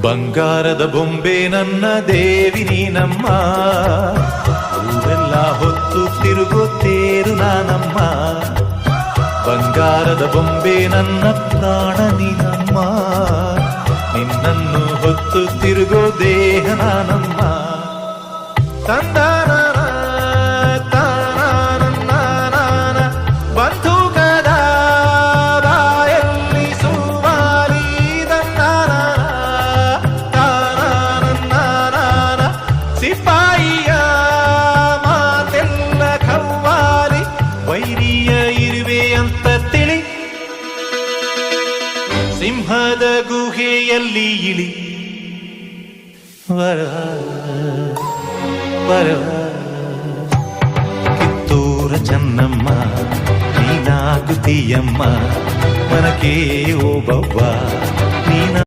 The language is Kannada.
ಬಂಗಾರದ ಬೊಂಬೆ ನನ್ನ ದೇವಿ ನೀನಮ್ಮ, ಊರೆಲ್ಲ ಹೊತ್ತು ತಿರುಗುತ್ತೇರು ನಾನಮ್ಮ. ಬಂಗಾರದ ಬೊಂಬೆ ನನ್ನ ಪ್ರಾಣ ನೀನಮ್ಮ, ನಿನ್ನನ್ನು ಹೊತ್ತು ತಿರುಗೋ ದೇಹ ನಾನಮ್ಮ. ತಂದಾನ ಬಂಧುಕದ ಬಾಯಲ್ಲಿ ಸುವಾಲಿ ಸಿಪಾಯಿಯ ಮಾತೆಲ್ಲ ಖವ್ವಾಲಿ, ವೈರಿಯ ಇರುವೆ ಅಂತ ತಿಳಿ, ಸಿಂಹದ ಗುಹೆಯಲ್ಲಿ ಇಳಿ. ವರ ಕಿತ್ತೂರ ಚೆನ್ನಮ್ಮ ನೀನಾಗುತ್ತೀಯಮ್ಮ, ಮನಕೆ ಓ ಬವ್ವ.